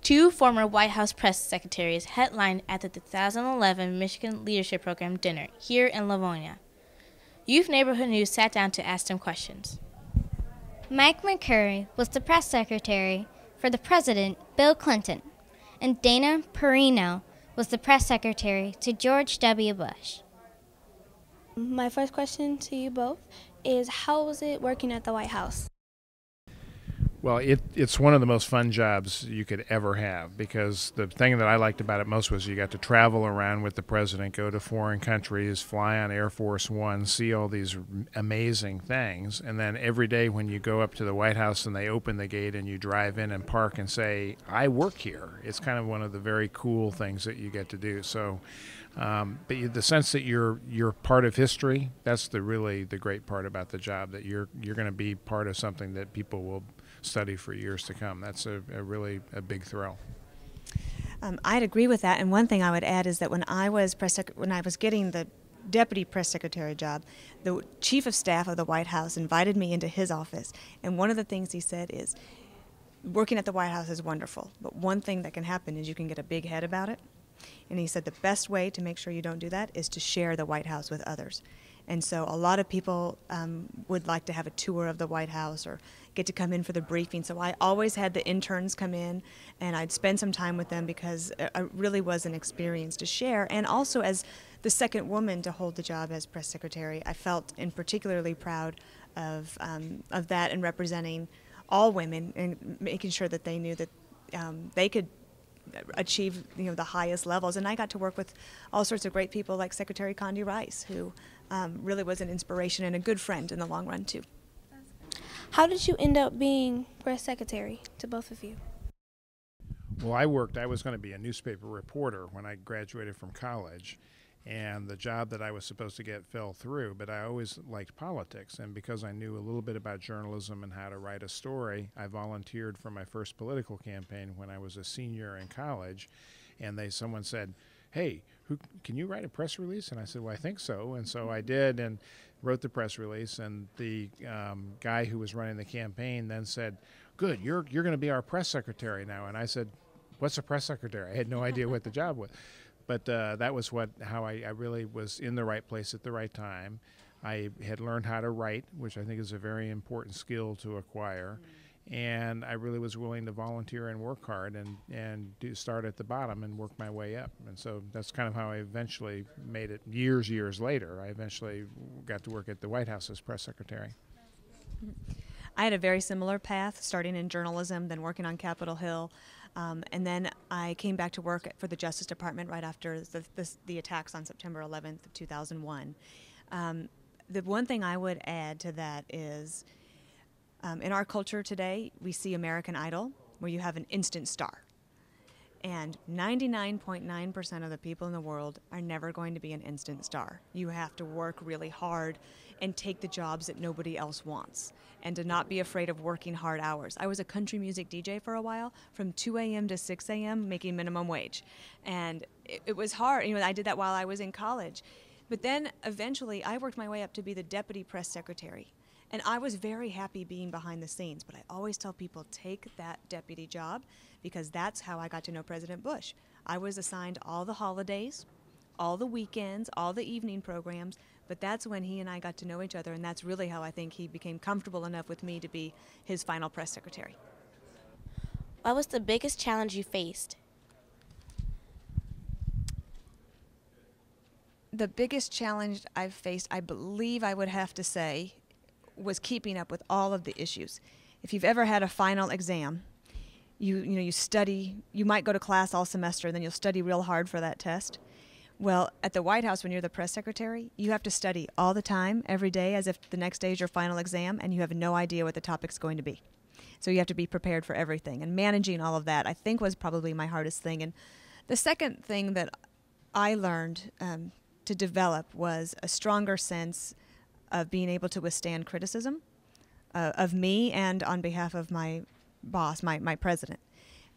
Two former White House Press Secretaries headlined at the 2011 Michigan Leadership Program dinner here in Livonia. Youth Neighborhood News sat down to ask them questions. Mike McCurry was the press secretary for the President, Bill Clinton, and Dana Perino was the press secretary to George W. Bush. My first question to you both is, how was it working at the White House? Well, it's one of the most fun jobs you could ever have, because the thing that I liked about it most was you got to travel around with the president, go to foreign countries, fly on Air Force One, see all these amazing things, and then every day when you go up to the White House and they open the gate and you drive in and park and say, I work here, it's kind of one of the very cool things that you get to do. So, but the sense that you're part of history, that's really the great part about the job, that you're going to be part of something that people will study for years to come. That's a really big thrill. I'd agree with that, and one thing I would add is that when I was getting the deputy press secretary job, the chief of staff of the White House invited me into his office, and one of the things he said is, working at the White House is wonderful, but one thing that can happen is you can get a big head about it. And he said the best way to make sure you don't do that is to share the White House with others. And so a lot of people would like to have a tour of the White House or get to come in for the briefing. So I always had the interns come in, and I'd spend some time with them, because it really was an experience to share. And also, as the second woman to hold the job as press secretary, I felt particularly proud of that, and representing all women and making sure that they knew that they could achieve the highest levels. And I got to work with all sorts of great people like Secretary Condi Rice, who really was an inspiration and a good friend in the long run too. How did you end up being press secretary, to both of you? Well, I was going to be a newspaper reporter when I graduated from college, and the job that I was supposed to get fell through, but I always liked politics, and because I knew a little bit about journalism and how to write a story, I volunteered for my first political campaign when I was a senior in college, and someone said, hey, can you write a press release? And I said, well, I think so. And so I did, and wrote the press release, and the guy who was running the campaign then said, good, you're going to be our press secretary now. And I said, what's a press secretary? I had no idea what the job was. But that was how I really was in the right place at the right time. I had learned how to write, which I think is a very important skill to acquire. And I really was willing to volunteer and work hard and start at the bottom and work my way up. And so that's kind of how I eventually made it years later. I eventually got to work at the White House as press secretary. I had a very similar path, starting in journalism, then working on Capitol Hill. And then I came back to work for the Justice Department right after the attacks on September 11th of 2001. The one thing I would add to that is, in our culture today, we see American Idol, where you have an instant star. And 99.9% of the people in the world are never going to be an instant star. You have to work really hard and take the jobs that nobody else wants, and to not be afraid of working hard hours. I was a country music DJ for a while, from 2 a.m. to 6 a.m., making minimum wage. And it was hard. I did that while I was in college. But then eventually I worked my way up to be the deputy press secretary. And I was very happy being behind the scenes, but I always tell people, take that deputy job, because that's how I got to know President Bush. I was assigned all the holidays, all the weekends, all the evening programs, but that's when he and I got to know each other, and that's really how I think he became comfortable enough with me to be his final press secretary. What was the biggest challenge you faced? The biggest challenge I've faced, I believe I would have to say, was keeping up with all of the issues. If you've ever had a final exam, you study, you might go to class all semester, and then you'll study real hard for that test. Well, at the White House, when you're the press secretary, you have to study all the time, every day, as if the next day is your final exam, and you have no idea what the topic's going to be. So you have to be prepared for everything. And managing all of that, I think, was probably my hardest thing. And the second thing that I learned to develop was a stronger sense of being able to withstand criticism of me and on behalf of my boss, my president.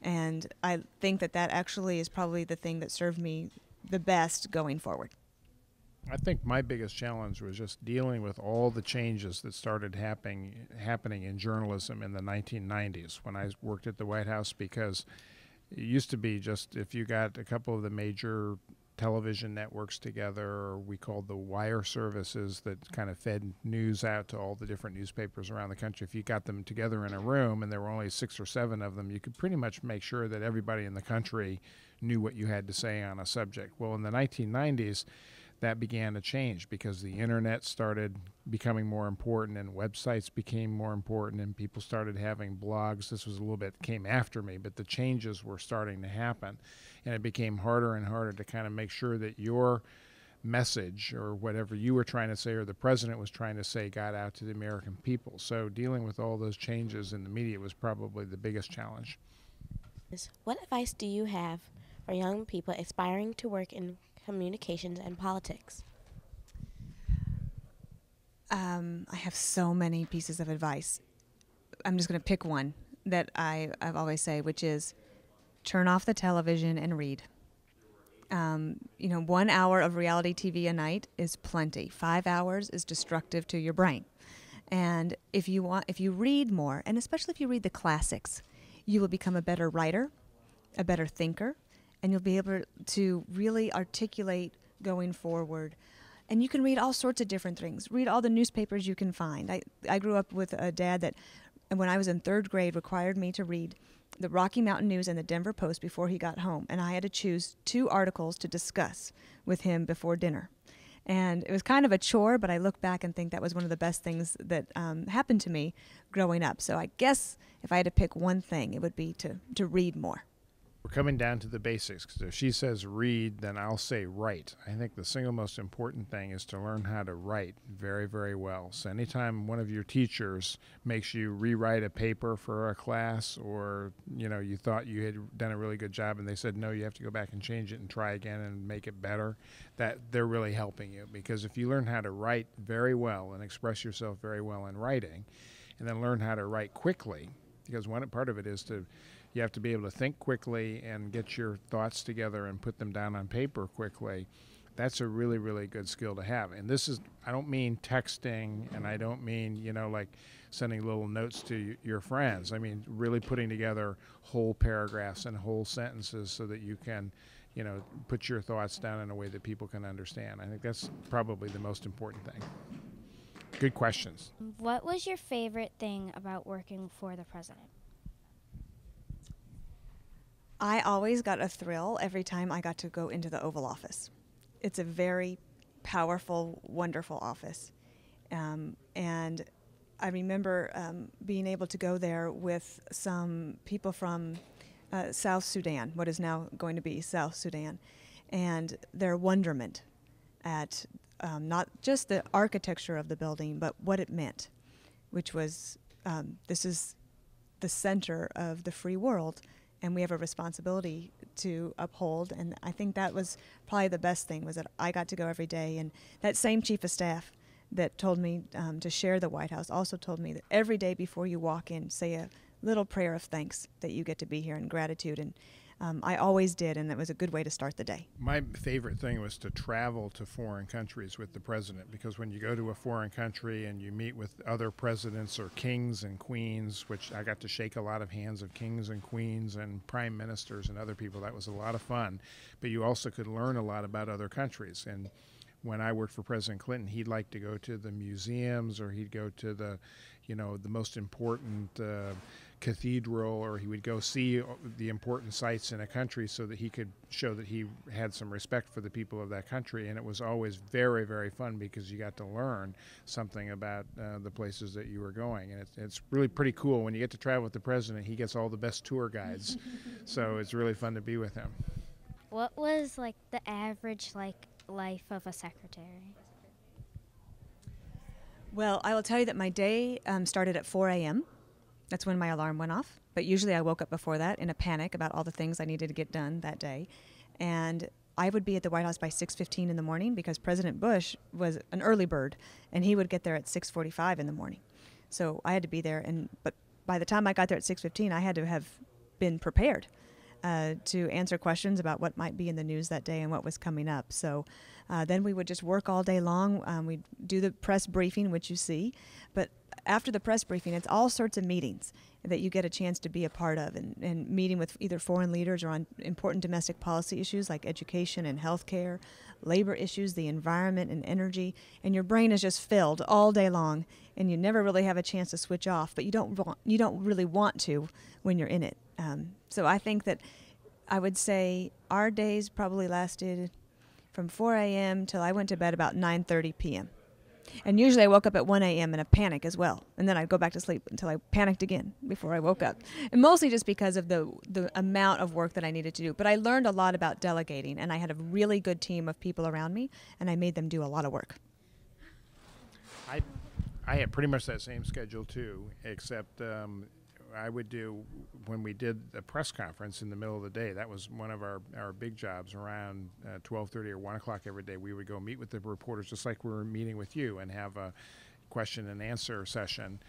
And I think that actually is probably the thing that served me the best going forward. I think my biggest challenge was just dealing with all the changes that started happening in journalism in the 1990s when I worked at the White House, because It used to be just if you got a couple of the major television networks together, or we called the wire services that kind of fed news out to all the different newspapers around the country. If you got them together in a room and there were only 6 or 7 of them, you could pretty much make sure that everybody in the country knew what you had to say on a subject. Well, in the 1990s, that began to change because the internet started becoming more important and websites became more important and people started having blogs. This was a little bit came after me, but the changes were starting to happen, and it became harder and harder to kind of make sure that your message or whatever you were trying to say or the president was trying to say got out to the American people. So dealing with all those changes in the media was probably the biggest challenge. What advice do you have for young people aspiring to work in communications and politics? I have so many pieces of advice. I'm just going to pick one that I've always say, which is turn off the television and read. 1 hour of reality TV a night is plenty. 5 hours is destructive to your brain. And if you read more, and especially if you read the classics, you will become a better writer, a better thinker, and you'll be able to really articulate going forward. And you can read all sorts of different things. Read all the newspapers you can find. I grew up with a dad that, when I was in 3rd grade, required me to read the Rocky Mountain News and the Denver Post before he got home. And I had to choose 2 articles to discuss with him before dinner. And it was kind of a chore, but I look back and think that was one of the best things that happened to me growing up. So I guess if I had to pick one thing, it would be to read more. We're coming down to the basics, because if she says read, then I'll say write. I think the single most important thing is to learn how to write very, very well. So anytime one of your teachers makes you rewrite a paper for a class, or you thought you had done a really good job and they said, no, you have to go back and change it and try again and make it better, that they're really helping you. Because if you learn how to write very well and express yourself very well in writing, and then learn how to write quickly, because one part of it is you have to be able to think quickly and get your thoughts together and put them down on paper quickly. That's a really, really good skill to have. And this is, I don't mean texting, and I don't mean, like sending little notes to your friends. I mean really putting together whole paragraphs and whole sentences so that you can, put your thoughts down in a way that people can understand. I think that's probably the most important thing. Good questions. What was your favorite thing about working for the president? I always got a thrill every time I got to go into the Oval Office. It's a very powerful, wonderful office. And I remember being able to go there with some people from South Sudan, what is now going to be South Sudan, and their wonderment at not just the architecture of the building, but what it meant, which was this is the center of the free world, and we have a responsibility to uphold. And I think that was probably the best thing, was that I got to go every day. And that same chief of staff that told me to share the White House also told me that every day before you walk in, say a little prayer of thanks that you get to be here and gratitude. And I always did, and it was a good way to start the day. My favorite thing was to travel to foreign countries with the president, because when you go to a foreign country and you meet with other presidents or kings and queens, which I got to shake a lot of hands of kings and queens and prime ministers and other people, that was a lot of fun. But you also could learn a lot about other countries. And when I worked for President Clinton, he'd like to go to the museums, or he'd go to the, the most important cathedral, or he would go see the important sites in a country so that he could show that he had some respect for the people of that country. And it was always very, very fun, because you got to learn something about the places that you were going. And it's really pretty cool when you get to travel with the president. He gets all the best tour guides, so it's really fun to be with him. What was the average life of a secretary? Well, I will tell you that my day started at 4 a.m. That's when my alarm went off. But usually I woke up before that in a panic about all the things I needed to get done that day. And I would be at the White House by 6:15 in the morning, because President Bush was an early bird, and he would get there at 6:45 in the morning. So I had to be there. But by the time I got there at 6:15, I had to have been prepared to answer questions about what might be in the news that day and what was coming up. So then we would just work all day long. We'd do the press briefing, which you see. But after the press briefing, it's all sorts of meetings that you get a chance to be a part of, and meeting with either foreign leaders or on important domestic policy issues like education and healthcare, labor issues, the environment and energy, and your brain is just filled all day long, and you never really have a chance to switch off, but you don't really want to when you're in it. So I think that I would say our days probably lasted from 4 a.m. till I went to bed about 9:30 p.m. And usually I woke up at 1 a.m. in a panic as well. And then I'd go back to sleep until I panicked again before I woke up. And mostly just because of the amount of work that I needed to do. But I learned a lot about delegating, and I had a really good team of people around me, and I made them do a lot of work. I had pretty much that same schedule too, except I would do, when we did the press conference in the middle of the day, that was one of our big jobs. Around 12:30 or 1 o'clock every day, we would go meet with the reporters just like we were meeting with you and have a question and answer session.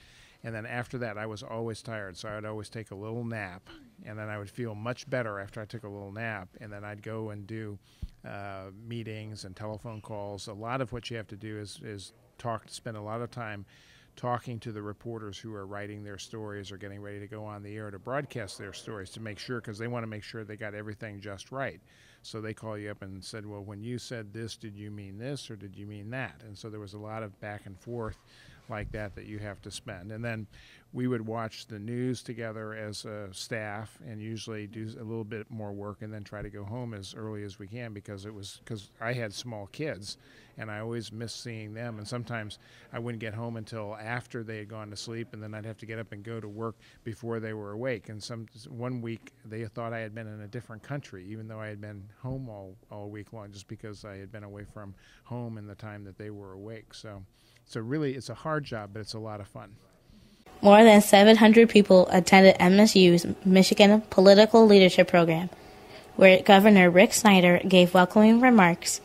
And then after that, I was always tired, so I would always take a little nap, and then I would feel much better after I took a little nap, and then I'd go and do meetings and telephone calls. A lot of what you have to do is spend a lot of time talking to the reporters who are writing their stories or getting ready to go on the air to broadcast their stories, to make sure, because they want to make sure they got everything just right. So they call you up and said, well, when you said this, did you mean this or did you mean that? And so there was a lot of back and forth like that you have to spend. And then we would watch the news together as a staff and usually do a little bit more work and then try to go home as early as we can, because I had small kids and I always missed seeing them, and sometimes I wouldn't get home until after they had gone to sleep, and then I'd have to get up and go to work before they were awake. And one week they thought I had been in a different country, even though I had been home all week long, just because I had been away from home in the time that they were awake. So really, it's a hard job, but it's a lot of fun. More than 700 people attended MSU's Michigan Political Leadership Program, where Governor Rick Snyder gave welcoming remarks,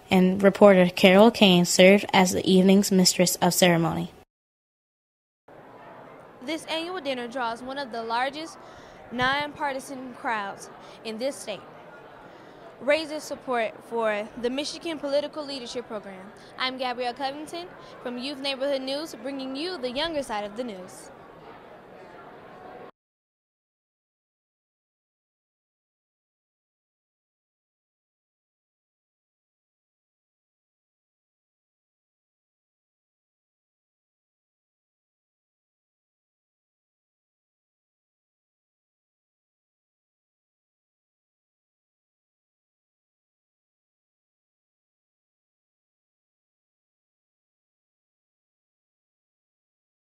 and reporter Carol Kane served as the evening's mistress of ceremony. This annual dinner draws one of the largest nonpartisan crowds in this state, raises support for the Michigan Political Leadership Program. I'm Gabrielle Covington from Youth Neighborhood News, bringing you the younger side of the news.